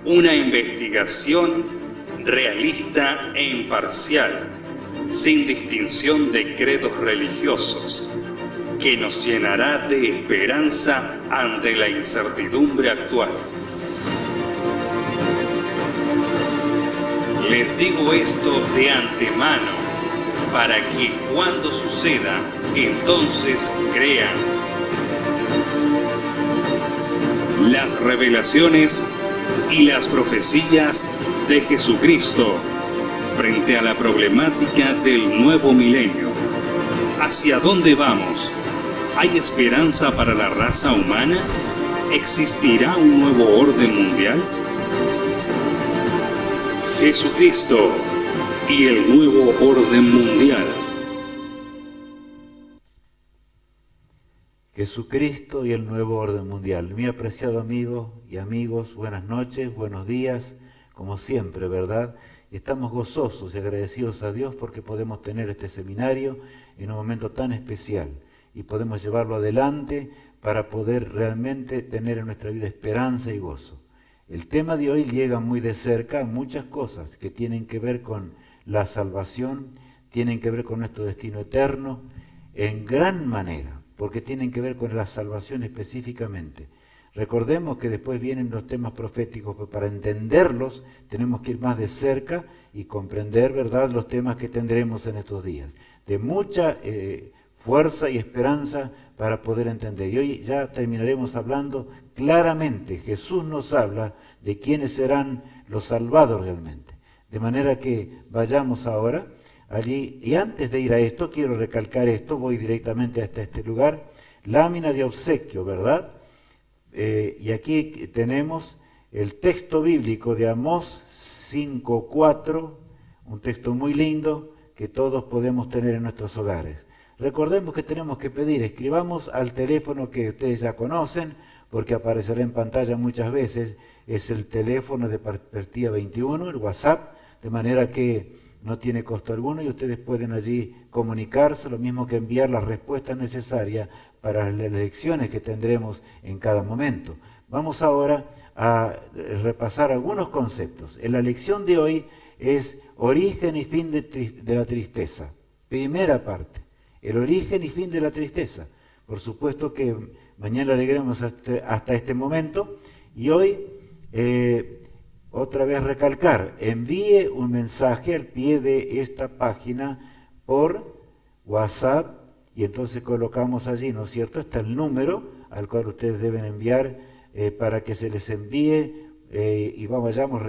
Una investigación realista e imparcial, sin distinción de credos religiosos, que nos llenará de esperanza ante la incertidumbre actual. Les digo esto de antemano, para que cuando suceda, entonces crean. Las revelaciones y las profecías de Jesucristo frente a la problemática del nuevo milenio. ¿Hacia dónde vamos? ¿Hay esperanza para la raza humana? ¿Existirá un nuevo orden mundial? Jesucristo y el nuevo orden mundial. Jesucristo y el nuevo orden mundial. Mi apreciado amigo y amigos, buenas noches, buenos días, como siempre, ¿verdad? Estamos gozosos y agradecidos a Dios porque podemos tener este seminario en un momento tan especial y podemos llevarlo adelante para poder realmente tener en nuestra vida esperanza y gozo. El tema de hoy llega muy de cerca a muchas cosas que tienen que ver con la salvación, tienen que ver con nuestro destino eterno, en gran manera, porque tienen que ver con la salvación específicamente. Recordemos que después vienen los temas proféticos, pero para entenderlos tenemos que ir más de cerca y comprender, ¿verdad?, los temas que tendremos en estos días. De mucha fuerza y esperanza para poder entender. Y hoy ya terminaremos hablando claramente. Jesús nos habla de quiénes serán los salvados realmente. De manera que vayamos ahora allí. Y antes de ir a esto, quiero recalcar esto, voy directamente hasta este lugar. Lámina de obsequio, ¿verdad? Y aquí tenemos el texto bíblico de Amós 5:4, un texto muy lindo que todos podemos tener en nuestros hogares. Recordemos que tenemos que pedir, escribamos al teléfono que ustedes ya conocen, porque aparecerá en pantalla muchas veces, es el teléfono de Perspectiva 21, el WhatsApp, de manera que no tiene costo alguno y ustedes pueden allí comunicarse, lo mismo que enviar las respuestas necesarias para las lecciones que tendremos en cada momento. Vamos ahora a repasar algunos conceptos. En la lección de hoy es origen y fin de la tristeza. Primera parte, el origen y fin de la tristeza. Por supuesto que mañana leeremos hasta este momento y hoy otra vez recalcar, envíe un mensaje al pie de esta página por WhatsApp y entonces colocamos allí, ¿no es cierto?, está el número al cual ustedes deben enviar para que se les envíe y vayamos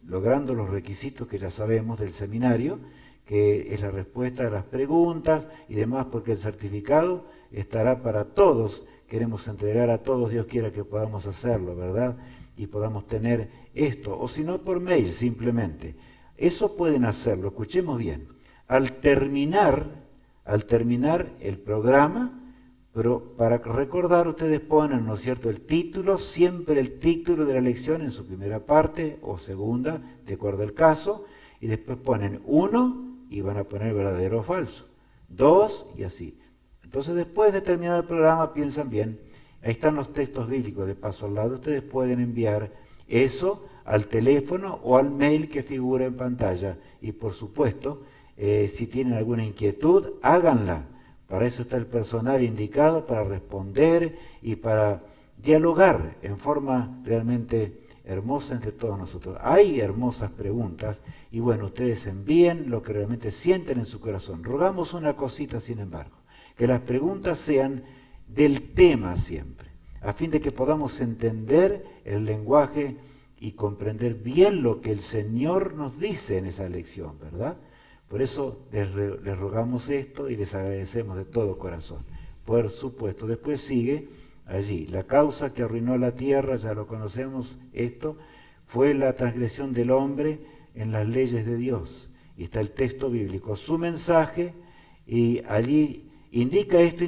logrando los requisitos que ya sabemos del seminario, que es la respuesta a las preguntas y demás, porque el certificado estará para todos. Queremos entregar a todos, Dios quiera que podamos hacerlo, ¿verdad?, y podamos tener esto, o si no por mail simplemente. Eso pueden hacerlo, escuchemos bien. Al terminar el programa, pero para recordar ustedes ponen, ¿no es cierto?, el título, siempre el título de la lección en su primera parte o segunda, de acuerdo al caso, y después ponen 1 y van a poner verdadero o falso, 2 y así. Entonces después de terminar el programa piensan bien, ahí están los textos bíblicos de paso al lado, ustedes pueden enviar eso al teléfono o al mail que figura en pantalla y por supuesto, si tienen alguna inquietud, háganla. Para eso está el personal indicado, para responder y para dialogar en forma realmente hermosa entre todos nosotros. Hay hermosas preguntas y bueno, ustedes envíen lo que realmente sienten en su corazón. Rogamos una cosita, sin embargo, que las preguntas sean del tema siempre, a fin de que podamos entender el lenguaje y comprender bien lo que el Señor nos dice en esa lección, ¿verdad? Por eso les rogamos esto y les agradecemos de todo corazón. Por supuesto, después sigue allí, la causa que arruinó la tierra, ya lo conocemos, esto fue la transgresión del hombre en las leyes de Dios. Y está el texto bíblico, su mensaje, y allí indica esto,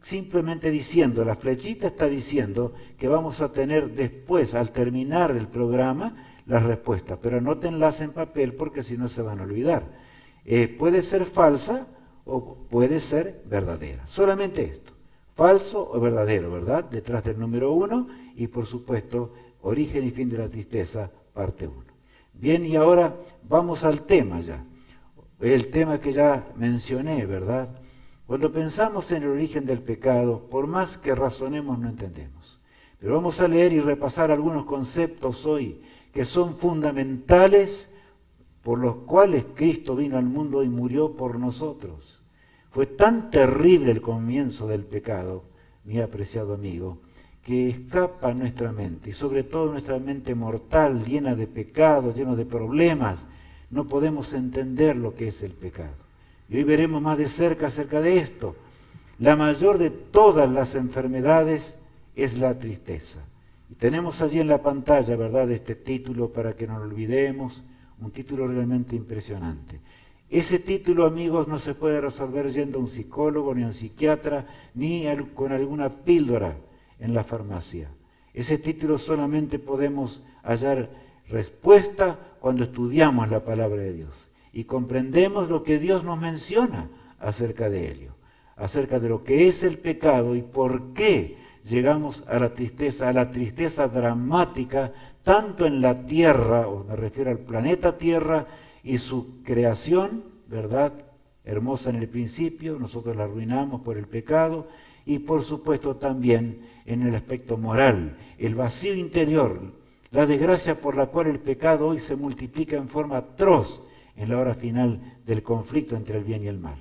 simplemente diciendo, la flechita está diciendo que vamos a tener después, al terminar el programa, las respuestas, pero anótenlas en papel porque si no se van a olvidar. Puede ser falsa o puede ser verdadera, solamente esto, falso o verdadero, ¿verdad? Detrás del número 1 y por supuesto Origen y fin de la tristeza, parte 1. Bien, y ahora vamos al tema ya. El tema que ya mencioné, ¿verdad? Cuando pensamos en el origen del pecado, por más que razonemos, no entendemos. Pero vamos a leer y repasar algunos conceptos hoy que son fundamentales por los cuales Cristo vino al mundo y murió por nosotros. Fue tan terrible el comienzo del pecado, mi apreciado amigo, que escapa a nuestra mente, y sobre todo nuestra mente mortal, llena de pecados, llena de problemas. No podemos entender lo que es el pecado. Y hoy veremos más de cerca acerca de esto. La mayor de todas las enfermedades es la tristeza. Y tenemos allí en la pantalla, ¿verdad?, este título para que no lo olvidemos, un título realmente impresionante. Ese título, amigos, no se puede resolver yendo a un psicólogo, ni a un psiquiatra, ni con alguna píldora en la farmacia. Ese título solamente podemos hallar respuesta cuando estudiamos la palabra de Dios y comprendemos lo que Dios nos menciona acerca de ello, acerca de lo que es el pecado y por qué llegamos a la tristeza dramática, tanto en la tierra, o me refiero al planeta Tierra y su creación, ¿verdad?, hermosa en el principio, nosotros la arruinamos por el pecado, y por supuesto también en el aspecto moral, el vacío interior, la desgracia por la cual el pecado hoy se multiplica en forma atroz en la hora final del conflicto entre el bien y el mal.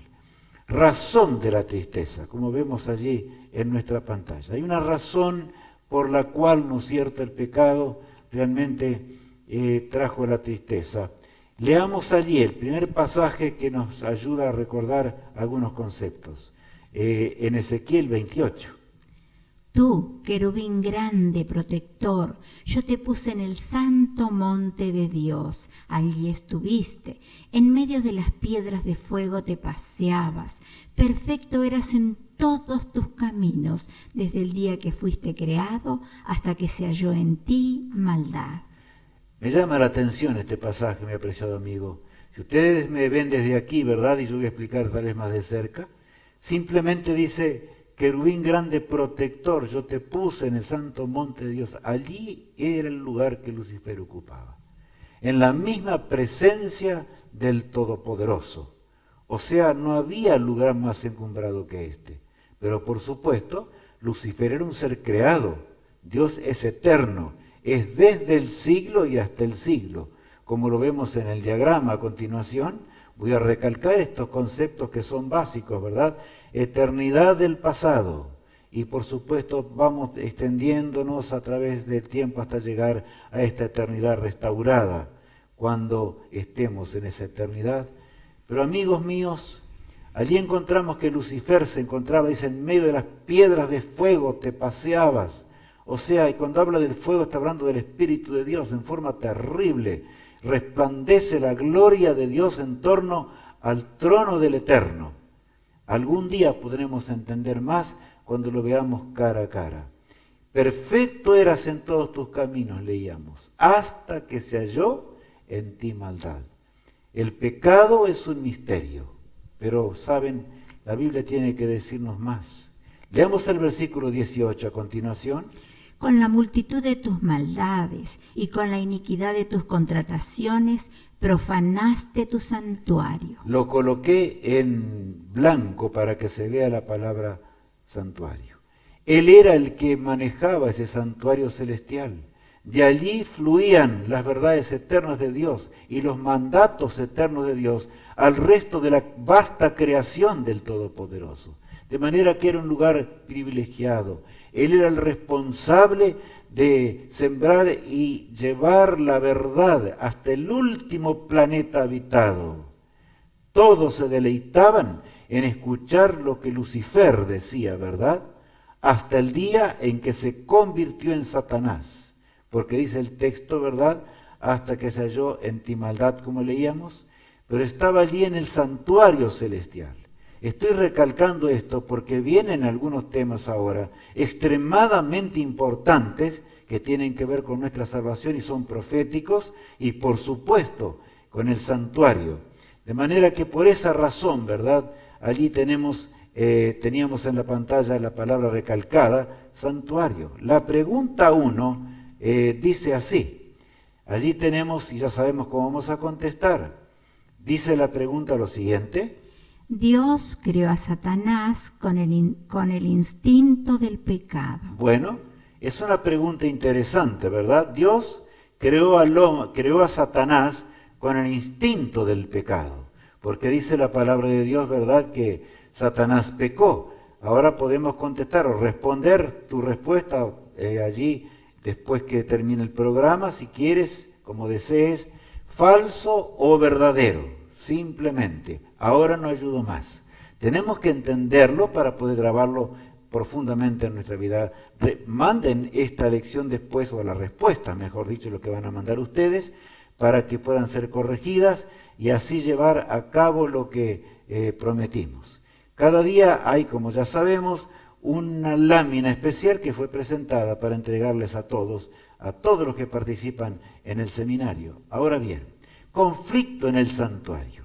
Razón de la tristeza, como vemos allí en nuestra pantalla. Hay una razón por la cual, ¿no es cierto?, el pecado realmente trajo la tristeza. Leamos allí el primer pasaje que nos ayuda a recordar algunos conceptos. En Ezequiel 28. Tú, querubín grande, protector, yo te puse en el santo monte de Dios. Allí estuviste, en medio de las piedras de fuego te paseabas. Perfecto eras en todos tus caminos, desde el día que fuiste creado hasta que se halló en ti maldad. Me llama la atención este pasaje, mi apreciado amigo. Si ustedes me ven desde aquí, ¿verdad?, y yo voy a explicar tal vez más de cerca, simplemente dice, querubín grande protector, yo te puse en el santo monte de Dios. Allí era el lugar que Lucifer ocupaba, en la misma presencia del Todopoderoso. O sea, no había lugar más encumbrado que este. Pero por supuesto, Lucifer era un ser creado. Dios es eterno, es desde el siglo y hasta el siglo. Como lo vemos en el diagrama a continuación, voy a recalcar estos conceptos que son básicos, ¿verdad? Eternidad del pasado. Y por supuesto vamos extendiéndonos a través del tiempo hasta llegar a esta eternidad restaurada, cuando estemos en esa eternidad. Pero amigos míos, allí encontramos que Lucifer se encontraba, dice, en medio de las piedras de fuego te paseabas. O sea, y cuando habla del fuego está hablando del Espíritu de Dios en forma terrible. Resplandece la gloria de Dios en torno al trono del Eterno. Algún día podremos entender más cuando lo veamos cara a cara. Perfecto eras en todos tus caminos, leíamos, hasta que se halló en ti maldad. El pecado es un misterio, pero, ¿saben? La Biblia tiene que decirnos más. Leamos el versículo 18 a continuación. Con la multitud de tus maldades y con la iniquidad de tus contrataciones, profanaste tu santuario. Lo coloqué en blanco para que se vea la palabra santuario. Él era el que manejaba ese santuario celestial. De allí fluían las verdades eternas de Dios y los mandatos eternos de Dios al resto de la vasta creación del Todopoderoso. De manera que era un lugar privilegiado. Él era el responsable de sembrar y llevar la verdad hasta el último planeta habitado. Todos se deleitaban en escuchar lo que Lucifer decía, ¿verdad? Hasta el día en que se convirtió en Satanás. Porque dice el texto, ¿verdad? Hasta que se halló en ti maldad, como leíamos. Pero estaba allí en el santuario celestial. Estoy recalcando esto porque vienen algunos temas ahora extremadamente importantes que tienen que ver con nuestra salvación y son proféticos y por supuesto con el santuario. De manera que por esa razón, ¿verdad? Allí teníamos en la pantalla la palabra recalcada, santuario. La pregunta 1 dice así. Allí tenemos, y ya sabemos cómo vamos a contestar. Dice la pregunta lo siguiente. Dios creó a Satanás con el instinto del pecado. Bueno, es una pregunta interesante, ¿verdad? Dios creó a Satanás con el instinto del pecado, porque dice la palabra de Dios, ¿verdad?, que Satanás pecó. Ahora podemos contestar o responder tu respuesta allí después que termine el programa, si quieres, como desees, falso o verdadero, simplemente. Ahora no ayudo más. Tenemos que entenderlo para poder grabarlo profundamente en nuestra vida. Manden esta lección después, o la respuesta, mejor dicho, lo que van a mandar ustedes, para que puedan ser corregidas y así llevar a cabo lo que prometimos. Cada día hay, como ya sabemos, una lámina especial que fue presentada para entregarles a todos los que participan en el seminario. Ahora bien, conflicto en el santuario.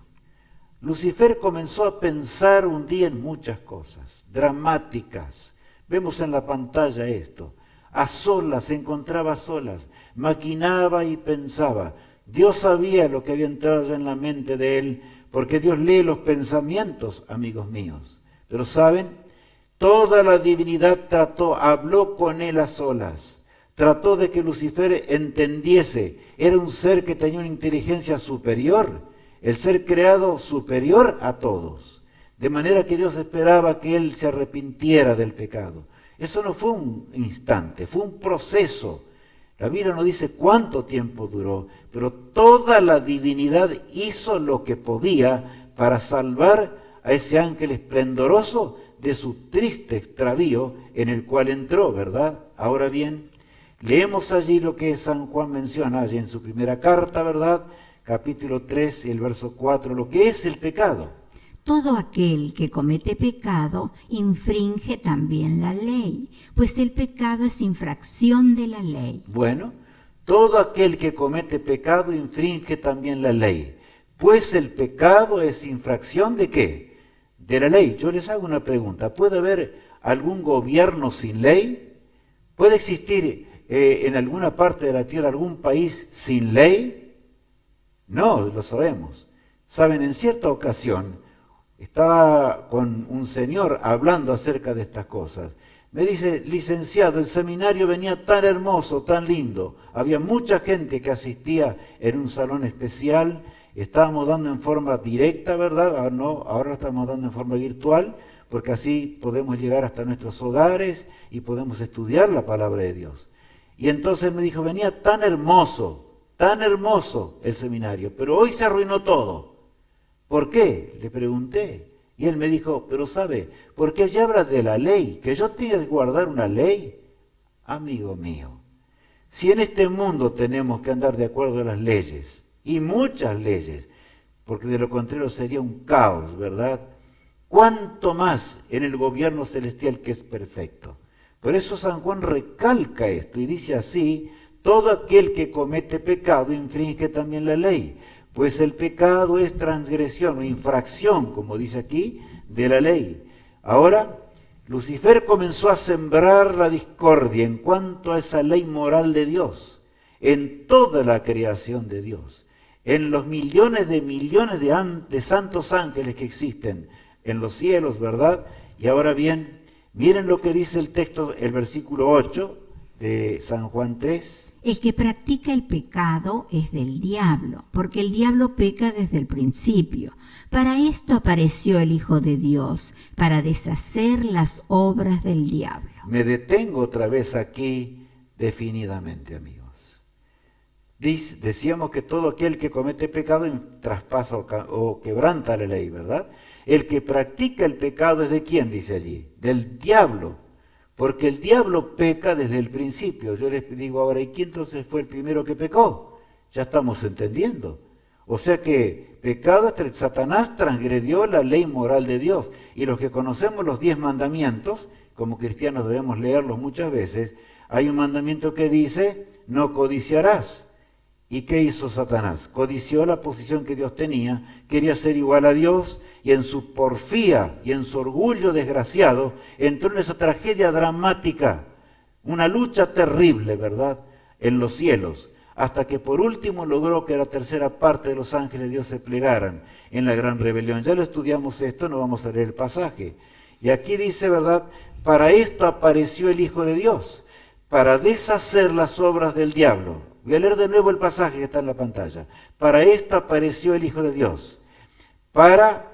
Lucifer comenzó a pensar un día en muchas cosas dramáticas. Vemos en la pantalla esto. A solas, se encontraba a solas, maquinaba y pensaba. Dios sabía lo que había entrado ya en la mente de él, porque Dios lee los pensamientos, amigos míos. Pero ¿saben? Toda la divinidad habló con él a solas. Trató de que Lucifer entendiese. Era un ser que tenía una inteligencia superior, el ser creado superior a todos. De manera que Dios esperaba que él se arrepintiera del pecado. Eso no fue un instante, fue un proceso. La Biblia no dice cuánto tiempo duró, pero toda la divinidad hizo lo que podía para salvar a ese ángel esplendoroso de su triste extravío en el cual entró, ¿verdad? Ahora bien, leemos allí lo que San Juan menciona allí en su primera carta, ¿verdad? Capítulo 3, el verso 4, lo que es el pecado. Todo aquel que comete pecado infringe también la ley, pues el pecado es infracción de la ley. Bueno, todo aquel que comete pecado infringe también la ley, pues el pecado es infracción ¿de qué? De la ley. Yo les hago una pregunta, ¿puede haber algún gobierno sin ley? ¿Puede existir en alguna parte de la tierra algún país sin ley? No, lo sabemos. Saben, en cierta ocasión estaba con un señor hablando acerca de estas cosas. Me dice, licenciado, el seminario venía tan hermoso, tan lindo. Había mucha gente que asistía en un salón especial. Estábamos dando en forma directa, ¿verdad? Ahora no, ahora estamos dando en forma virtual, porque así podemos llegar hasta nuestros hogares y podemos estudiar la palabra de Dios. Y entonces me dijo, venía tan hermoso el seminario, pero hoy se arruinó todo. ¿Por qué? Le pregunté. Y él me dijo, pero ¿sabe? Porque allí habla de la ley, que yo tenga que guardar una ley. Amigo mío, si en este mundo tenemos que andar de acuerdo a las leyes, y muchas leyes, porque de lo contrario sería un caos, ¿verdad? ¿Cuánto más en el gobierno celestial que es perfecto? Por eso San Juan recalca esto y dice así, todo aquel que comete pecado infringe también la ley, pues el pecado es transgresión o infracción, como dice aquí, de la ley. Ahora, Lucifer comenzó a sembrar la discordia en cuanto a esa ley moral de Dios, en toda la creación de Dios, en los millones de santos ángeles que existen en los cielos, ¿verdad? Y ahora bien, miren lo que dice el texto, el versículo 8 de San Juan 3. El que practica el pecado es del diablo, porque el diablo peca desde el principio. Para esto apareció el Hijo de Dios, para deshacer las obras del diablo. Me detengo otra vez aquí definidamente, amigos. Decíamos que todo aquel que comete pecado traspasa o quebranta la ley, ¿verdad? El que practica el pecado es ¿de quién? Dice allí, del diablo. Porque el diablo peca desde el principio. Yo les digo ahora, ¿y quién entonces fue el primero que pecó? Ya estamos entendiendo. O sea que pecado, Satanás transgredió la ley moral de Dios. Y los que conocemos los 10 mandamientos, como cristianos debemos leerlos muchas veces, hay un mandamiento que dice, no codiciarás. ¿Y qué hizo Satanás? Codició la posición que Dios tenía, quería ser igual a Dios, y en su porfía y en su orgullo desgraciado entró en esa tragedia dramática, una lucha terrible, ¿verdad? en los cielos, hasta que por último logró que la tercera parte de los ángeles de Dios se plegaran en la gran rebelión. Ya lo estudiamos esto, no vamos a leer el pasaje. Y aquí dice, ¿verdad? Para esto apareció el Hijo de Dios, para deshacer las obras del diablo. Voy a leer de nuevo el pasaje que está en la pantalla. Para esto apareció el Hijo de Dios, para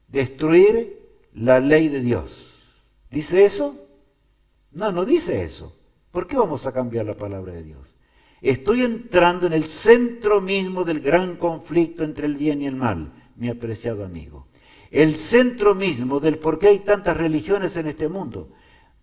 destruir la ley de Dios. ¿Dice eso? No, no dice eso. ¿Por qué vamos a cambiar la palabra de Dios? Estoy entrando en el centro mismo del gran conflicto entre el bien y el mal, mi apreciado amigo. El centro mismo del por qué hay tantas religiones en este mundo.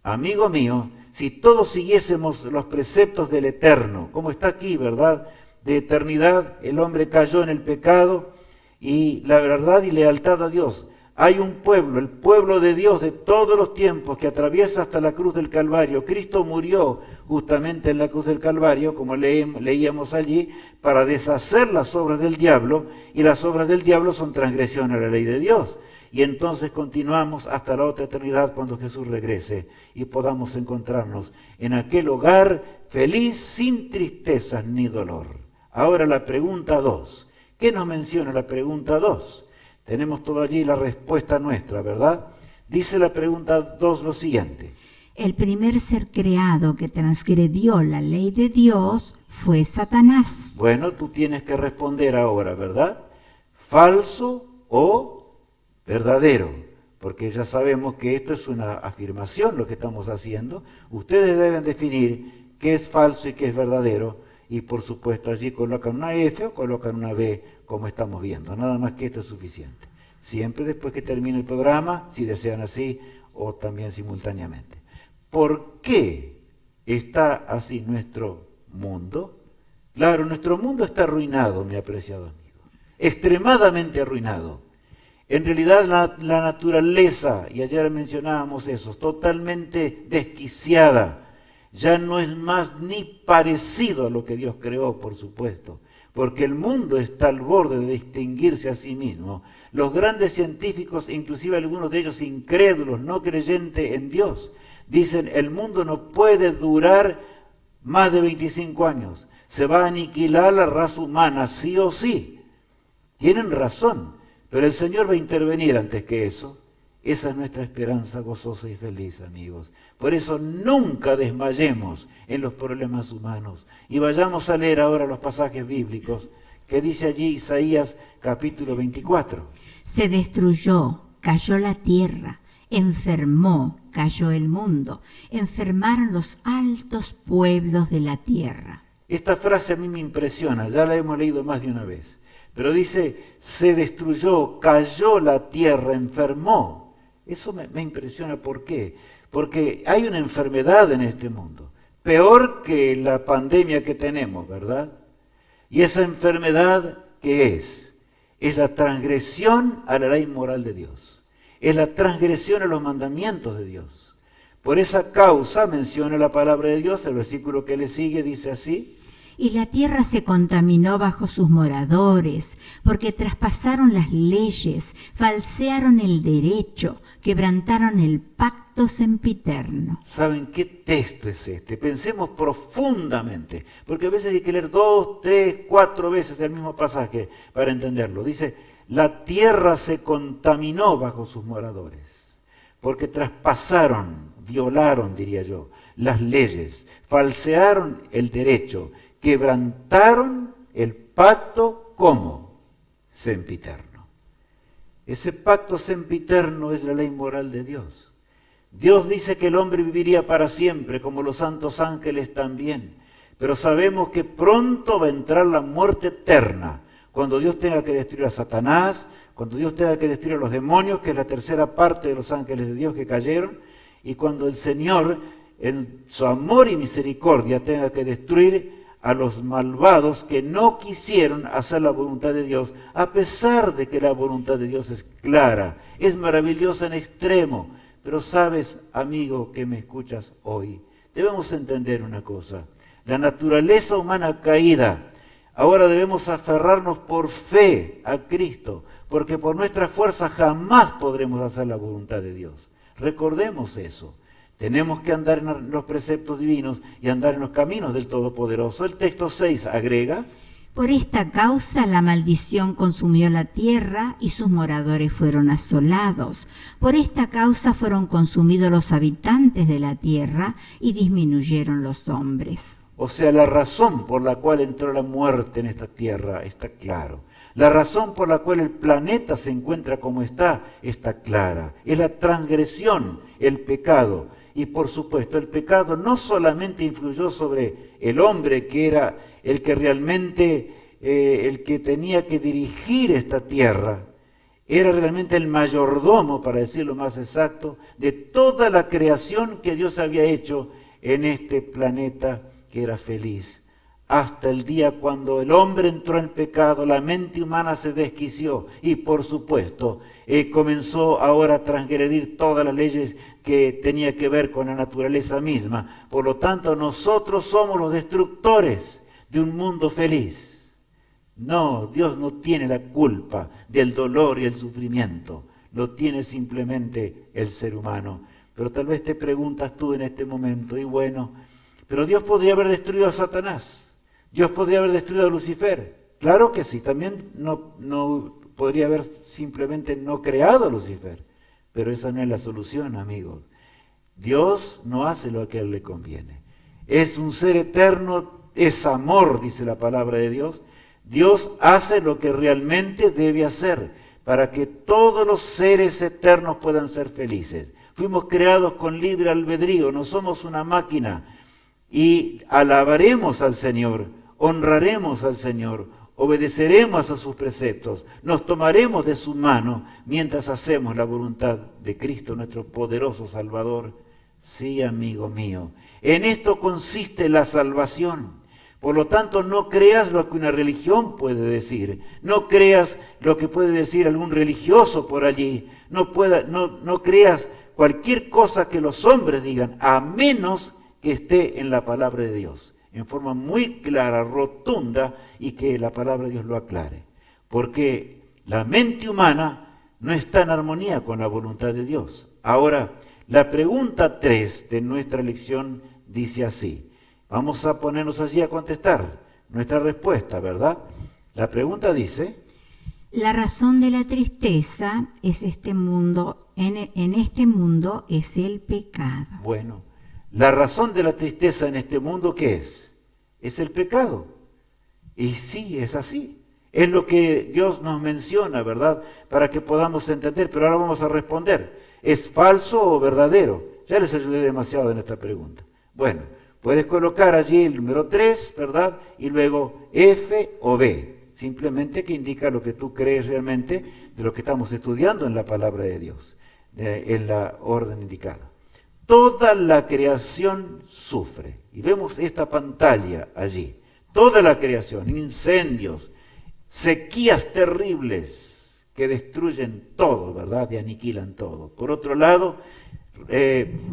Amigo mío, si todos siguiésemos los preceptos del Eterno, como está aquí, ¿verdad? De eternidad, el hombre cayó en el pecado y la verdad y lealtad a Dios. Hay un pueblo, el pueblo de Dios de todos los tiempos, que atraviesa hasta la cruz del Calvario. Cristo murió justamente en la cruz del Calvario, como leíamos allí, para deshacer las obras del diablo, y las obras del diablo son transgresión a la ley de Dios. Y entonces continuamos hasta la otra eternidad cuando Jesús regrese y podamos encontrarnos en aquel hogar feliz, sin tristezas ni dolor. Ahora la pregunta 2. ¿Qué nos menciona la pregunta 2? Tenemos todo allí la respuesta nuestra, ¿verdad? Dice la pregunta 2 lo siguiente. El primer ser creado que transgredió la ley de Dios fue Satanás. Bueno, tú tienes que responder ahora, ¿verdad? ¿Falso o verdadero? Porque ya sabemos que esto es una afirmación lo que estamos haciendo. Ustedes deben definir qué es falso y qué es verdadero. Y por supuesto allí colocan una F o colocan una B, como estamos viendo. Nada más que esto es suficiente. Siempre después que termine el programa, si desean así, o también simultáneamente. ¿Por qué está así nuestro mundo? Claro, nuestro mundo está arruinado, mi apreciado amigo. Extremadamente arruinado. En realidad la naturaleza, y ayer mencionábamos eso, totalmente desquiciada. Ya no es más ni parecido a lo que Dios creó, por supuesto, porque el mundo está al borde de extinguirse a sí mismo. Los grandes científicos, inclusive algunos de ellos incrédulos, no creyentes en Dios, dicen el mundo no puede durar más de 25 años. Se va a aniquilar la raza humana, sí o sí. Tienen razón, pero el Señor va a intervenir antes que eso. Esa es nuestra esperanza gozosa y feliz, amigos. Por eso nunca desmayemos en los problemas humanos. Y vayamos a leer ahora los pasajes bíblicos que dice allí Isaías capítulo 24. Se destruyó, cayó la tierra, enfermó, cayó el mundo, enfermaron los altos pueblos de la tierra. Esta frase a mí me impresiona, ya la hemos leído más de una vez. Pero dice, se destruyó, cayó la tierra, enfermó. Eso me impresiona. ¿Por qué? Porque hay una enfermedad en este mundo, peor que la pandemia que tenemos, ¿verdad? Y esa enfermedad, ¿qué es? Es la transgresión a la ley moral de Dios. Es la transgresión a los mandamientos de Dios. Por esa causa menciona la palabra de Dios, el versículo que le sigue dice así. Y la tierra se contaminó bajo sus moradores, porque traspasaron las leyes, falsearon el derecho, quebrantaron el pacto sempiterno. ¿Saben qué texto es este? Pensemos profundamente, porque a veces hay que leer 2, 3, 4 veces el mismo pasaje para entenderlo. Dice, la tierra se contaminó bajo sus moradores, porque traspasaron, violaron, diría yo, las leyes, falsearon el derecho, quebrantaron el pacto, ¿cómo? Sempiterno. Ese pacto sempiterno es la ley moral de Dios. Dios dice que el hombre viviría para siempre, como los santos ángeles también. Pero sabemos que pronto va a entrar la muerte eterna, cuando Dios tenga que destruir a Satanás, cuando Dios tenga que destruir a los demonios, que es la tercera parte de los ángeles de Dios que cayeron, y cuando el Señor, en su amor y misericordia, tenga que destruir a los malvados que no quisieron hacer la voluntad de Dios, a pesar de que la voluntad de Dios es clara, es maravillosa en extremo. Pero sabes, amigo que me escuchas hoy, debemos entender una cosa. La naturaleza humana caída, ahora debemos aferrarnos por fe a Cristo, porque por nuestra fuerza jamás podremos hacer la voluntad de Dios. Recordemos eso. Tenemos que andar en los preceptos divinos y andar en los caminos del Todopoderoso. El texto 6 agrega: por esta causa la maldición consumió la tierra y sus moradores fueron asolados. Por esta causa fueron consumidos los habitantes de la tierra y disminuyeron los hombres. O sea, la razón por la cual entró la muerte en esta tierra está claro. La razón por la cual el planeta se encuentra como está clara. Es la transgresión, el pecado. Y por supuesto, el pecado no solamente influyó sobre el hombre, que era el que realmente, el que tenía que dirigir esta tierra, era realmente el mayordomo, para decirlo más exacto, de toda la creación que Dios había hecho en este planeta que era feliz. Hasta el día cuando el hombre entró en pecado, la mente humana se desquició y por supuesto comenzó ahora a transgredir todas las leyes que tenía que ver con la naturaleza misma. Por lo tanto, nosotros somos los destructores de un mundo feliz. No, Dios no tiene la culpa del dolor y el sufrimiento, lo tiene simplemente el ser humano. Pero tal vez te preguntas tú en este momento, y bueno, pero Dios podría haber destruido a Satanás. Dios podría haber destruido a Lucifer. Claro que sí, también no podría haber simplemente no creado a Lucifer. Pero esa no es la solución, amigos. Dios no hace lo que a él le conviene. Es un ser eterno, es amor, dice la palabra de Dios. Dios hace lo que realmente debe hacer para que todos los seres eternos puedan ser felices. Fuimos creados con libre albedrío, no somos una máquina. Y alabaremos al Señor, honraremos al Señor, obedeceremos a sus preceptos, nos tomaremos de su mano mientras hacemos la voluntad de Cristo, nuestro poderoso Salvador. Sí, amigo mío, en esto consiste la salvación. Por lo tanto, no creas lo que una religión puede decir, no creas lo que puede decir algún religioso por allí, no creas cualquier cosa que los hombres digan, a menos que esté en la palabra de Dios, en forma muy clara, rotunda, y que la palabra de Dios lo aclare. Porque la mente humana no está en armonía con la voluntad de Dios. Ahora, la pregunta 3 de nuestra lección dice así. Vamos a ponernos allí a contestar nuestra respuesta, ¿verdad? La pregunta dice: la razón de la tristeza es este mundo, en este mundo es el pecado. Bueno, la razón de la tristeza en este mundo, ¿qué es? Es el pecado. Y sí, es así. Es lo que Dios nos menciona, ¿verdad? Para que podamos entender. Pero ahora vamos a responder. ¿Es falso o verdadero? Ya les ayudé demasiado en esta pregunta. Bueno, puedes colocar allí el número 3, ¿verdad? Y luego F o B. Simplemente que indica lo que tú crees realmente de lo que estamos estudiando en la palabra de Dios, en la orden indicada. Toda la creación sufre. Y vemos esta pantalla allí. Toda la creación, incendios, sequías terribles que destruyen todo, ¿verdad? Y aniquilan todo. Por otro lado,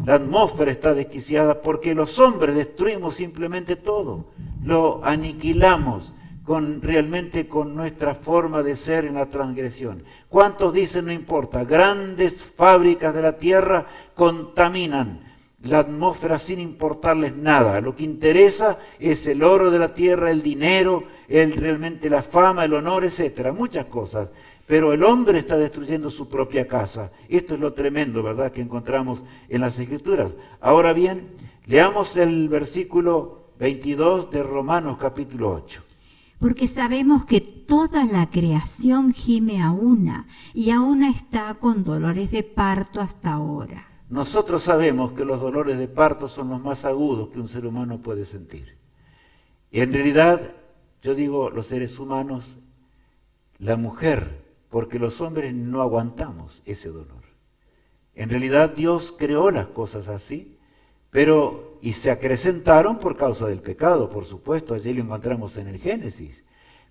la atmósfera está desquiciada porque los hombres destruimos simplemente todo. Lo aniquilamos realmente con nuestra forma de ser en la transgresión. ¿Cuántos dicen no importa? Grandes fábricas de la tierra contaminan la atmósfera sin importarles nada. Lo que interesa es el oro de la tierra, el dinero, realmente la fama, el honor, etcétera, muchas cosas. Pero el hombre está destruyendo su propia casa. Esto es lo tremendo, ¿verdad?, que encontramos en las Escrituras. Ahora bien, leamos el versículo 22 de Romanos capítulo 8. Porque sabemos que toda la creación gime a una, y a una está con dolores de parto hasta ahora. Nosotros sabemos que los dolores de parto son los más agudos que un ser humano puede sentir. Y en realidad, yo digo los seres humanos, la mujer, porque los hombres no aguantamos ese dolor. En realidad Dios creó las cosas así, y se acrecentaron por causa del pecado, por supuesto, allí lo encontramos en el Génesis.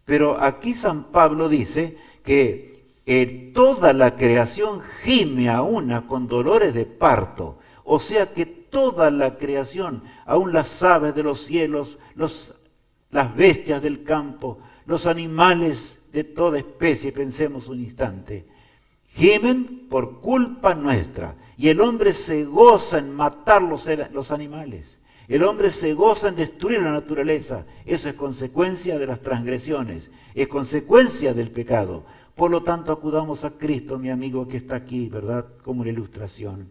Pero aquí San Pablo dice que toda la creación gime a una con dolores de parto. O sea que toda la creación, aun las aves de los cielos, las bestias del campo, los animales de toda especie, pensemos un instante, gimen por culpa nuestra. Y el hombre se goza en matar los animales. El hombre se goza en destruir la naturaleza. Eso es consecuencia de las transgresiones, es consecuencia del pecado. Por lo tanto, acudamos a Cristo, mi amigo que está aquí, ¿verdad? Como una ilustración.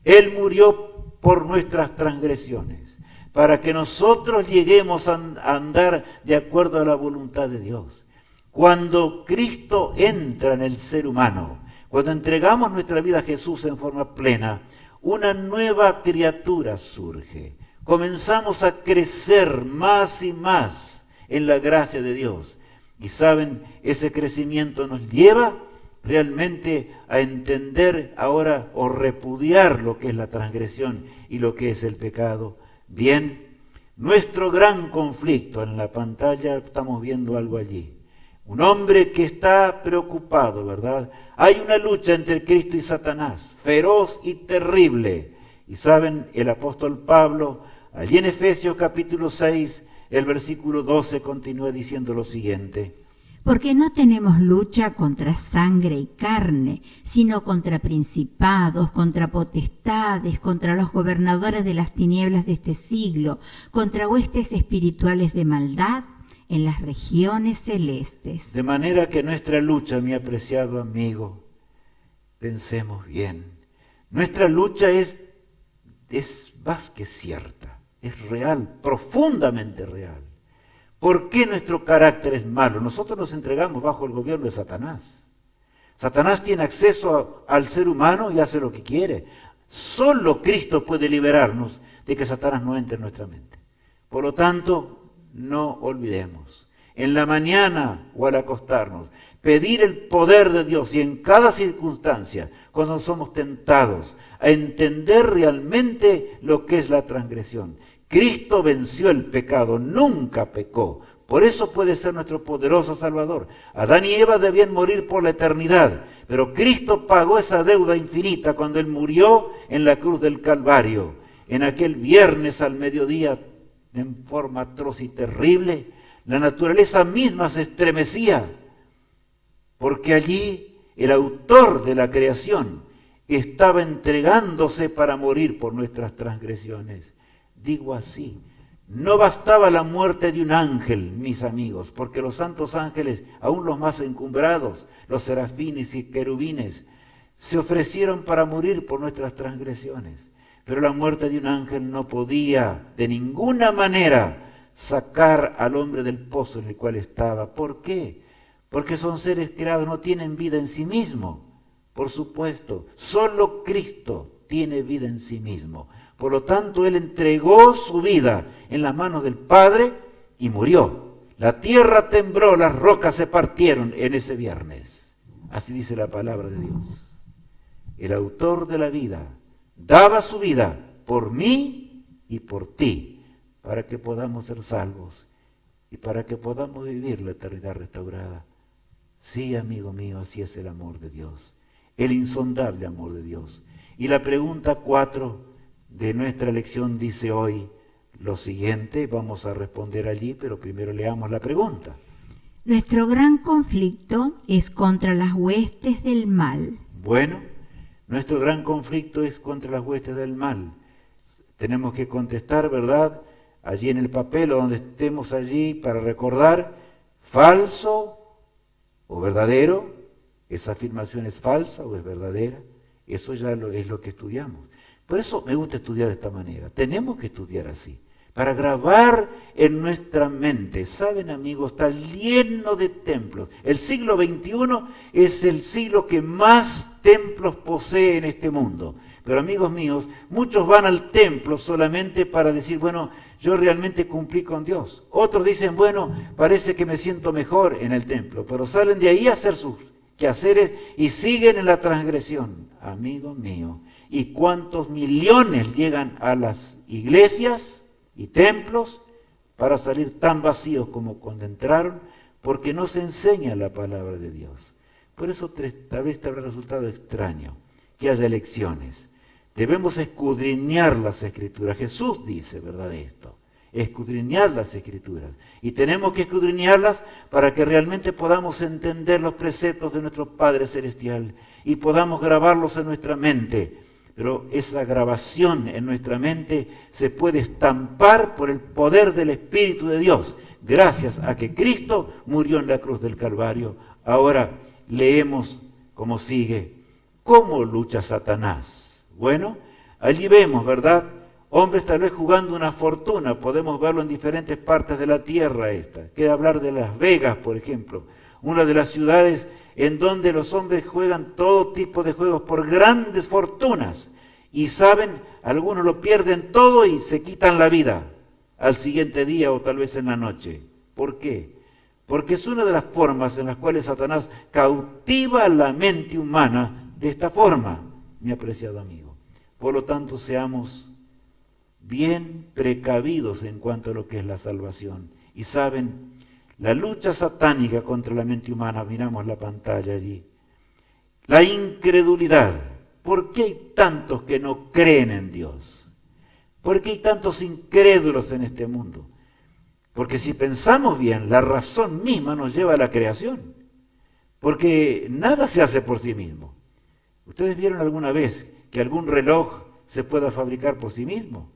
Él murió por nuestras transgresiones, para que nosotros lleguemos a andar de acuerdo a la voluntad de Dios. Cuando Cristo entra en el ser humano, cuando entregamos nuestra vida a Jesús en forma plena, una nueva criatura surge. Comenzamos a crecer más y más en la gracia de Dios. Y saben, ese crecimiento nos lleva realmente a entender ahora o repudiar lo que es la transgresión y lo que es el pecado. Bien, nuestro gran conflicto, en la pantalla estamos viendo algo allí. Un hombre que está preocupado, ¿verdad? Hay una lucha entre Cristo y Satanás, feroz y terrible. Y saben, el apóstol Pablo, allí en Efesios capítulo 6, el versículo 12 continúa diciendo lo siguiente. Porque no tenemos lucha contra sangre y carne, sino contra principados, contra potestades, contra los gobernadores de las tinieblas de este siglo, contra huestes espirituales de maldad en las regiones celestes. De manera que nuestra lucha, mi apreciado amigo, pensemos bien, nuestra lucha es más que cierta, es real, profundamente real. ¿Por qué nuestro carácter es malo? Nosotros nos entregamos bajo el gobierno de Satanás. Satanás tiene acceso al ser humano y hace lo que quiere. Solo Cristo puede liberarnos de que Satanás no entre en nuestra mente. Por lo tanto, no olvidemos, en la mañana o al acostarnos, pedir el poder de Dios y en cada circunstancia, cuando somos tentados, a entender realmente lo que es la transgresión. Cristo venció el pecado, nunca pecó. Por eso puede ser nuestro poderoso Salvador. Adán y Eva debían morir por la eternidad, pero Cristo pagó esa deuda infinita cuando Él murió en la cruz del Calvario. En aquel viernes al mediodía, en forma atroz y terrible, la naturaleza misma se estremecía, porque allí el autor de la creación estaba entregándose para morir por nuestras transgresiones. Digo así, no bastaba la muerte de un ángel, mis amigos, porque los santos ángeles, aún los más encumbrados, los serafines y querubines, se ofrecieron para morir por nuestras transgresiones. Pero la muerte de un ángel no podía de ninguna manera sacar al hombre del pozo en el cual estaba. ¿Por qué? Porque son seres creados, no tienen vida en sí mismos. Por supuesto, solo Cristo tiene vida en sí mismo. Por lo tanto, Él entregó su vida en las manos del Padre y murió. La tierra tembló, las rocas se partieron en ese viernes. Así dice la palabra de Dios. El autor de la vida daba su vida por mí y por ti, para que podamos ser salvos y para que podamos vivir la eternidad restaurada. Sí, amigo mío, así es el amor de Dios, el insondable amor de Dios. Y la pregunta 4 de nuestra lección dice hoy lo siguiente, vamos a responder allí, pero primero leamos la pregunta. Nuestro gran conflicto es contra las huestes del mal. Bueno, nuestro gran conflicto es contra las huestes del mal. Tenemos que contestar, ¿verdad? Allí en el papel o donde estemos allí para recordar, falso o verdadero. Esa afirmación es falsa o es verdadera. Eso ya es lo que estudiamos. Por eso me gusta estudiar de esta manera. Tenemos que estudiar así, para grabar en nuestra mente. Saben, amigos, está lleno de templos. El siglo XXI es el siglo que más templos posee en este mundo. Pero, amigos míos, muchos van al templo solamente para decir, bueno, yo realmente cumplí con Dios. Otros dicen, bueno, parece que me siento mejor en el templo. Pero salen de ahí a hacer sus quehaceres y siguen en la transgresión. Amigo mío, ¿y cuántos millones llegan a las iglesias y templos para salir tan vacíos como cuando entraron? Porque no se enseña la palabra de Dios. Por eso tal vez te habrá resultado extraño que haya elecciones. Debemos escudriñar las Escrituras. Jesús dice, ¿verdad?, esto. Escudriñar las Escrituras. Y tenemos que escudriñarlas para que realmente podamos entender los preceptos de nuestro Padre Celestial y podamos grabarlos en nuestra mente, pero esa grabación en nuestra mente se puede estampar por el poder del Espíritu de Dios, gracias a que Cristo murió en la cruz del Calvario. Ahora leemos como sigue: ¿cómo lucha Satanás? Bueno, allí vemos, ¿verdad? Hombres tal vez jugando una fortuna, podemos verlo en diferentes partes de la tierra esta. Queda hablar de Las Vegas, por ejemplo, una de las ciudades en donde los hombres juegan todo tipo de juegos por grandes fortunas. Y saben, algunos lo pierden todo y se quitan la vida al siguiente día o tal vez en la noche. ¿Por qué? Porque es una de las formas en las cuales Satanás cautiva la mente humana de esta forma, mi apreciado amigo. Por lo tanto, seamos bien precavidos en cuanto a lo que es la salvación. Y saben, la lucha satánica contra la mente humana, miramos la pantalla allí. La incredulidad. ¿Por qué hay tantos que no creen en Dios? ¿Por qué hay tantos incrédulos en este mundo? Porque si pensamos bien, la razón misma nos lleva a la creación. Porque nada se hace por sí mismo. ¿Ustedes vieron alguna vez que algún reloj se pueda fabricar por sí mismo?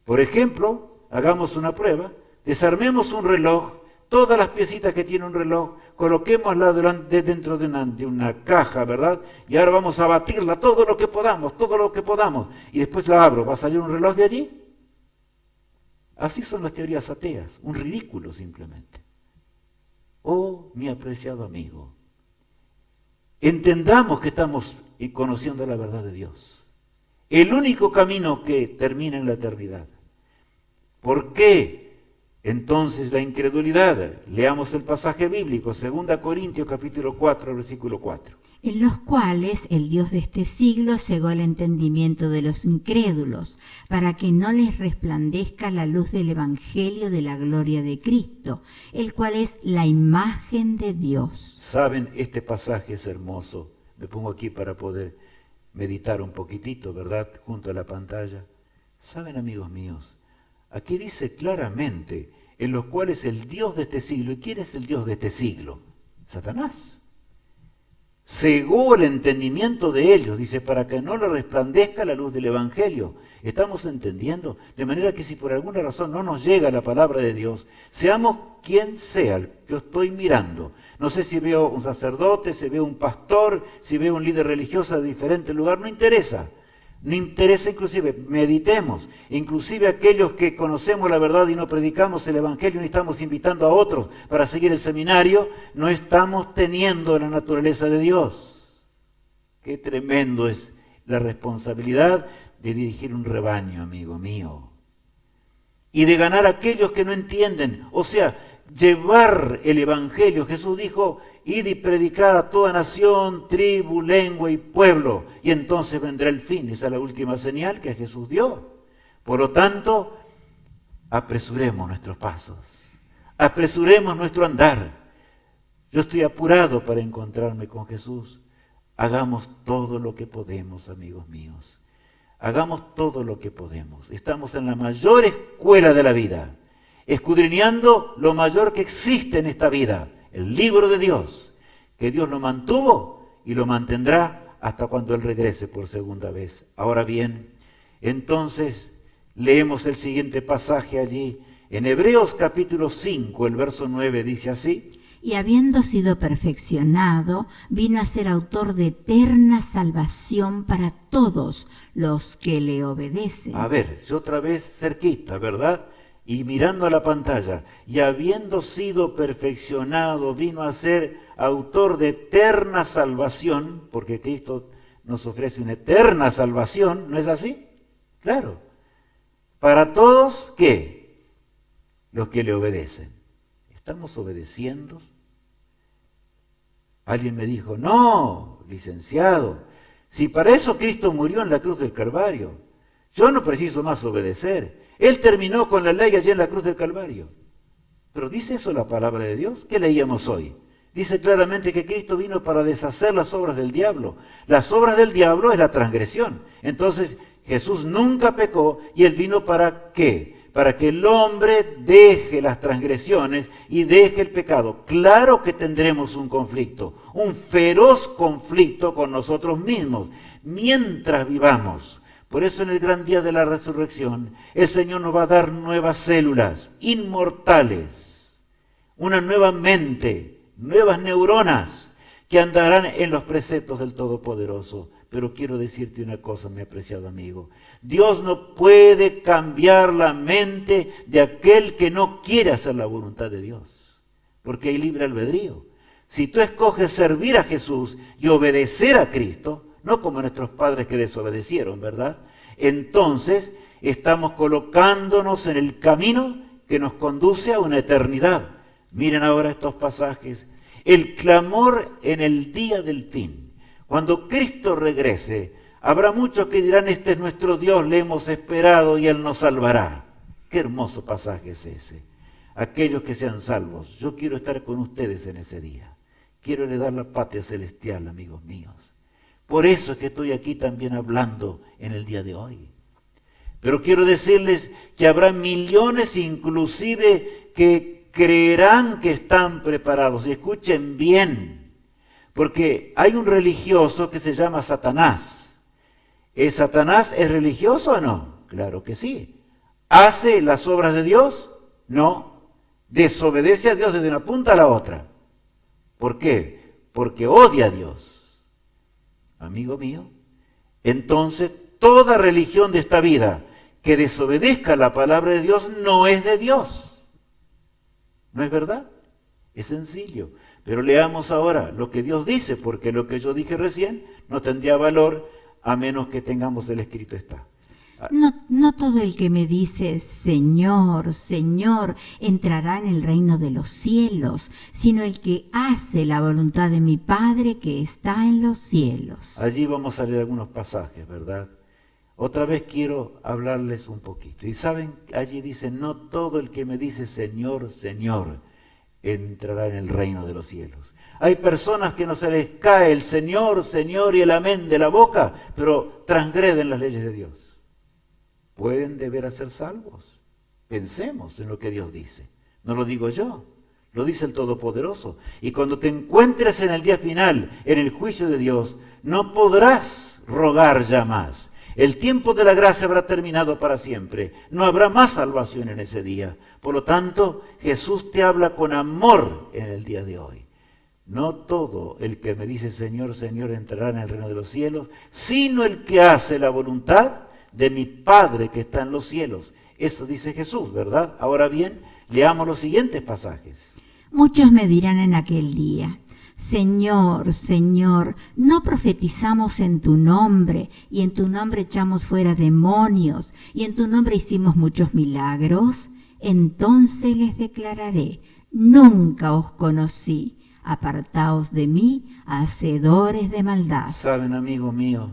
Por ejemplo, hagamos una prueba, desarmemos un reloj, todas las piecitas que tiene un reloj, coloquémosla dentro de una caja, ¿verdad? Y ahora vamos a batirla todo lo que podamos, y después la abro, ¿va a salir un reloj de allí? Así son las teorías ateas, un ridículo simplemente. Oh, mi apreciado amigo, entendamos que estamos conociendo la verdad de Dios. El único camino que termina en la eternidad. ¿Por qué entonces la incredulidad? Leamos el pasaje bíblico, 2 Corintios capítulo 4, versículo 4. En los cuales el Dios de este siglo cegó el entendimiento de los incrédulos, para que no les resplandezca la luz del Evangelio de la gloria de Cristo, el cual es la imagen de Dios. Saben, este pasaje es hermoso. Me pongo aquí para poder meditar un poquitito, ¿verdad?, junto a la pantalla. Saben, amigos míos, aquí dice claramente, en los cuales el Dios de este siglo. ¿Y quién es el Dios de este siglo? Satanás. Cegó el entendimiento de ellos, dice, para que no le resplandezca la luz del Evangelio. ¿Estamos entendiendo? De manera que si por alguna razón no nos llega la palabra de Dios, seamos quien sea el que yo estoy mirando. No sé si veo un sacerdote, si veo un pastor, si veo un líder religioso de diferente lugar, no interesa. No interesa, inclusive, meditemos, inclusive aquellos que conocemos la verdad y no predicamos el Evangelio ni estamos invitando a otros para seguir el seminario, no estamos teniendo la naturaleza de Dios. Qué tremendo es la responsabilidad de dirigir un rebaño, amigo mío, y de ganar a aquellos que no entienden, o sea, llevar el Evangelio. Jesús dijo: id y predicad a toda nación, tribu, lengua y pueblo, y entonces vendrá el fin. Esa es la última señal que Jesús dio. Por lo tanto, apresuremos nuestros pasos, apresuremos nuestro andar. Yo estoy apurado para encontrarme con Jesús. Hagamos todo lo que podemos, amigos míos. Hagamos todo lo que podemos. Estamos en la mayor escuela de la vida, escudriñando lo mayor que existe en esta vida, el libro de Dios, que Dios lo mantuvo y lo mantendrá hasta cuando Él regrese por segunda vez. Ahora bien, entonces leemos el siguiente pasaje allí, en Hebreos capítulo 5, el verso 9, dice así: y habiendo sido perfeccionado, vino a ser autor de eterna salvación para todos los que le obedecen. A ver, yo otra vez cerquita, ¿verdad? Y mirando a la pantalla, y habiendo sido perfeccionado, vino a ser autor de eterna salvación, porque Cristo nos ofrece una eterna salvación, ¿no es así? Claro. Para todos, ¿qué? Los que le obedecen. ¿Estamos obedeciendo? Alguien me dijo: no, licenciado, si para eso Cristo murió en la cruz del Calvario, yo no preciso más obedecer. Él terminó con la ley allí en la cruz del Calvario. Pero ¿dice eso la palabra de Dios? ¿Qué leíamos hoy? Dice claramente que Cristo vino para deshacer las obras del diablo. Las obras del diablo es la transgresión. Entonces Jesús nunca pecó y Él vino ¿para qué? para que el hombre deje las transgresiones y deje el pecado. Claro que tendremos un conflicto, un feroz conflicto con nosotros mismos, mientras vivamos. Por eso en el gran día de la resurrección, el Señor nos va a dar nuevas células, inmortales, una nueva mente, nuevas neuronas que andarán en los preceptos del Todopoderoso. Pero quiero decirte una cosa, mi apreciado amigo. Dios no puede cambiar la mente de aquel que no quiere hacer la voluntad de Dios, porque hay libre albedrío. Si tú escoges servir a Jesús y obedecer a Cristo, no como nuestros padres que desobedecieron, ¿verdad? Entonces estamos colocándonos en el camino que nos conduce a una eternidad. Miren ahora estos pasajes. El clamor en el día del fin. Cuando Cristo regrese, habrá muchos que dirán, este es nuestro Dios, le hemos esperado y Él nos salvará. Qué hermoso pasaje es ese. Aquellos que sean salvos, yo quiero estar con ustedes en ese día. Quiero heredar la patria celestial, amigos míos. Por eso es que estoy aquí también hablando en el día de hoy. Pero quiero decirles que habrá millones inclusive que creerán que están preparados. Y escuchen bien. Porque hay un religioso que se llama Satanás. ¿Satanás es religioso o no? Claro que sí. ¿Hace las obras de Dios? No. Desobedece a Dios desde una punta a la otra. ¿Por qué? Porque odia a Dios. Amigo mío, entonces toda religión de esta vida que desobedezca la palabra de Dios no es de Dios. ¿No es verdad? Es sencillo. Pero leamos ahora lo que Dios dice, porque lo que yo dije recién no tendría valor a menos que tengamos el escrito está. No todo el que me dice Señor, Señor, entrará en el reino de los cielos, sino el que hace la voluntad de mi Padre que está en los cielos. Allí vamos a leer algunos pasajes, ¿verdad? Otra vez quiero hablarles un poquito. Y saben, allí dice, no todo el que me dice Señor, Señor, entrará en el reino de los cielos. Hay personas que no se les cae el Señor, Señor y el amén de la boca, pero transgreden las leyes de Dios. ¿Pueden deber ser salvos? Pensemos en lo que Dios dice. No lo digo yo, lo dice el Todopoderoso. Y cuando te encuentres en el día final, en el juicio de Dios, no podrás rogar ya más. El tiempo de la gracia habrá terminado para siempre. No habrá más salvación en ese día. Por lo tanto, Jesús te habla con amor en el día de hoy. No todo el que me dice Señor, Señor entrará en el reino de los cielos, sino el que hace la voluntad de mi Padre que está en los cielos. Eso dice Jesús, ¿verdad? Ahora bien, leamos los siguientes pasajes. Muchos me dirán en aquel día, Señor, Señor, ¿no profetizamos en tu nombre, y en tu nombre echamos fuera demonios, y en tu nombre hicimos muchos milagros? Entonces les declararé, nunca os conocí, apartaos de mí, hacedores de maldad. Saben, amigo mío,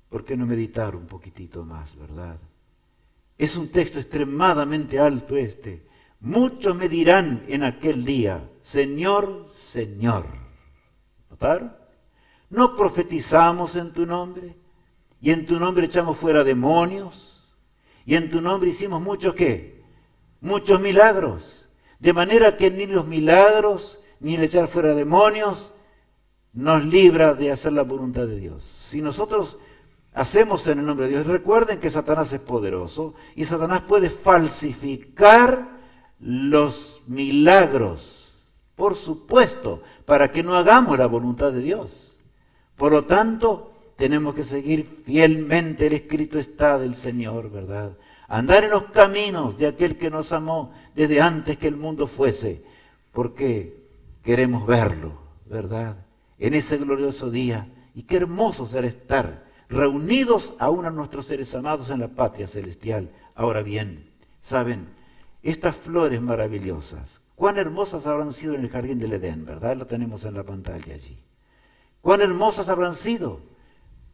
¿por qué no meditar un poquitito más, verdad? Es un texto extremadamente alto este. Muchos me dirán en aquel día, Señor, Señor. ¿Notaron? ¿No profetizamos en tu nombre? ¿Y en tu nombre echamos fuera demonios? ¿Y en tu nombre hicimos muchos qué? Muchos milagros. De manera que ni los milagros, ni el echar fuera demonios, nos libra de hacer la voluntad de Dios. Si nosotros hacemos en el nombre de Dios, recuerden que Satanás es poderoso y Satanás puede falsificar los milagros, por supuesto, para que no hagamos la voluntad de Dios. Por lo tanto, tenemos que seguir fielmente el escrito está del Señor, ¿verdad? Andar en los caminos de aquel que nos amó desde antes que el mundo fuese, porque queremos verlo, ¿verdad? En ese glorioso día. Y qué hermoso será estar reunidos aún a nuestros seres amados en la patria celestial. Ahora bien, ¿saben? Estas flores maravillosas, cuán hermosas habrán sido en el jardín del Edén, ¿verdad? Lo tenemos en la pantalla allí. Cuán hermosas habrán sido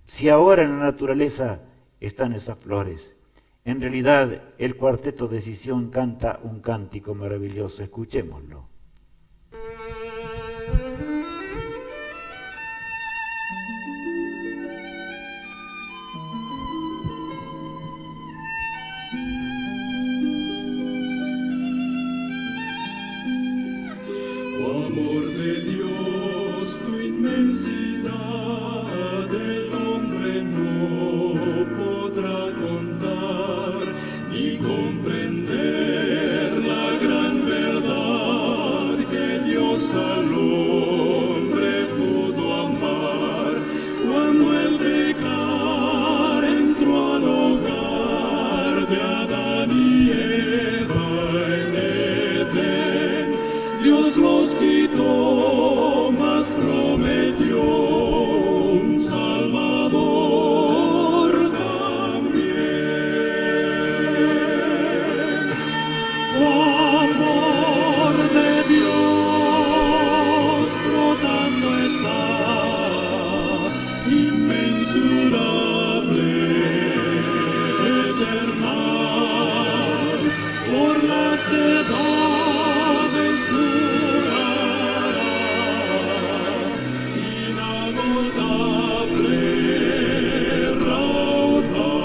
si ahora en la naturaleza están esas flores. En realidad, el cuarteto Decisión canta un cántico maravilloso. Escuchémoslo. inmensidad el hombre no podrá contar ni comprender la gran verdad que Dios al hombre pudo amar cuando el pecar entró al hogar de Adán y Eva en Edén. Dios los quitó, mas prometió un Salvador también. Amor de Dios brotando está, inmensurable, eternal, por las edades durará, inagotable, raudal.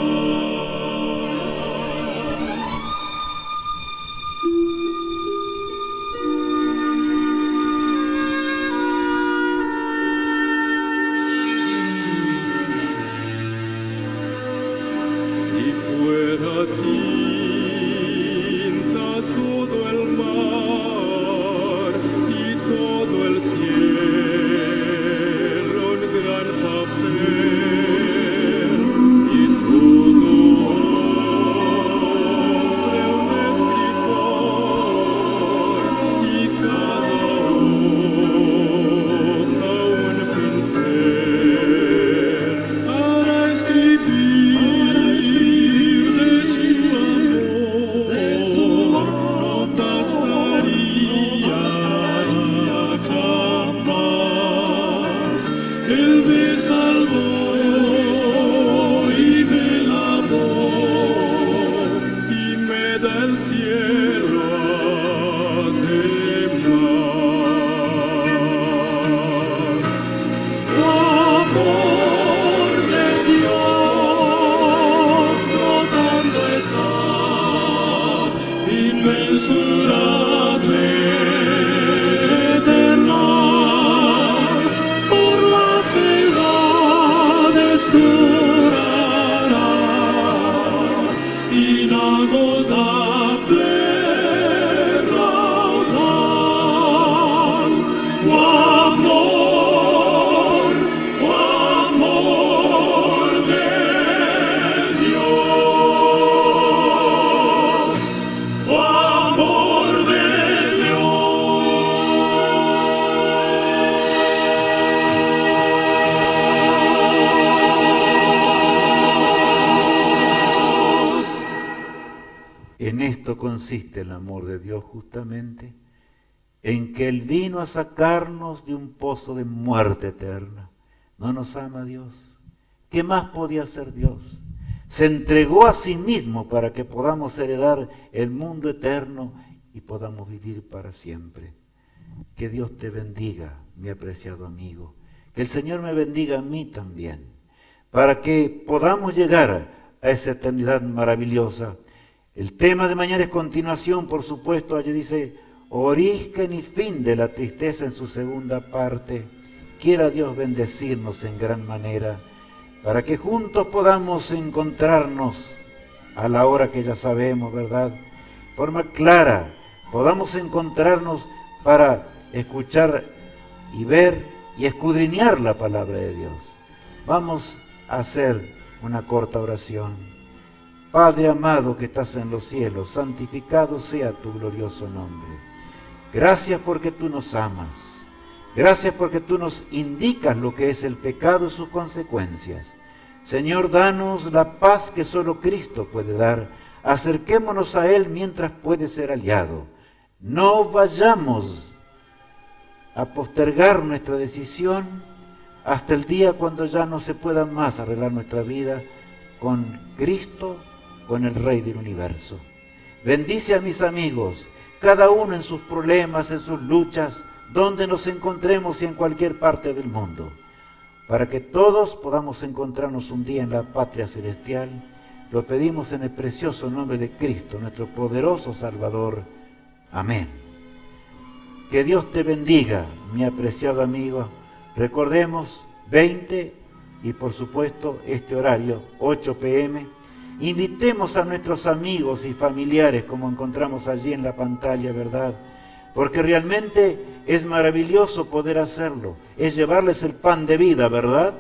Si fuera tinta todo el mar y todo el cielo en gran papel y todo hombre un escritor y cada hoja un pincel para escribir de su amor, no bastaría jamás. Él me salvó y me lavó y me da el cielo además. Amor de Dios brotando está, inmensurable, eternal, por las edades durará, inagotable, raudal. Amor de Dios, amor de Dios. En esto consiste el amor de Dios justamente, en que Él vino a sacarnos de un pozo de muerte eterna. ¿No nos ama Dios? ¿Qué más podía hacer Dios? Se entregó a sí mismo para que podamos heredar el mundo eterno y podamos vivir para siempre. Que Dios te bendiga, mi apreciado amigo. Que el Señor me bendiga a mí también, para que podamos llegar a esa eternidad maravillosa. El tema de mañana es continuación, por supuesto. Allí dice, origen y fin de la tristeza en su segunda parte. Quiera Dios bendecirnos en gran manera, para que juntos podamos encontrarnos a la hora que ya sabemos, ¿verdad? De forma clara, podamos encontrarnos para escuchar y ver y escudriñar la palabra de Dios. Vamos a hacer una corta oración. Padre amado que estás en los cielos, santificado sea tu glorioso nombre. Gracias porque tú nos amas. Gracias porque tú nos indicas lo que es el pecado y sus consecuencias. Señor, danos la paz que solo Cristo puede dar. Acerquémonos a Él mientras puede ser aliado. No vayamos a postergar nuestra decisión hasta el día cuando ya no se pueda más arreglar nuestra vida con Cristo, con el Rey del Universo. Bendice a mis amigos, cada uno en sus problemas, en sus luchas, donde nos encontremos y en cualquier parte del mundo, para que todos podamos encontrarnos un día en la patria celestial. Lo pedimos en el precioso nombre de Cristo, nuestro poderoso Salvador. Amén. Que Dios te bendiga, mi apreciado amigo. Recordemos 20 y por supuesto este horario, 8 p.m. Invitemos a nuestros amigos y familiares como encontramos allí en la pantalla, ¿verdad? Porque realmente es maravilloso poder hacerlo. Es llevarles el pan de vida, ¿verdad?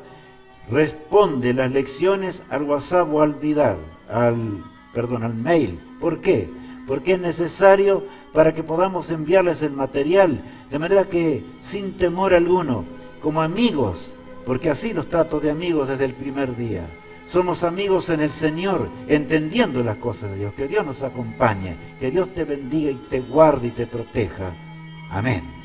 Responde las lecciones al WhatsApp o al mail. ¿Por qué? Porque es necesario para que podamos enviarles el material, de manera que sin temor alguno, como amigos, porque así los trato de amigos desde el primer día. Somos amigos en el Señor, entendiendo las cosas de Dios. Que Dios nos acompañe, que Dios te bendiga y te guarde y te proteja. Amén.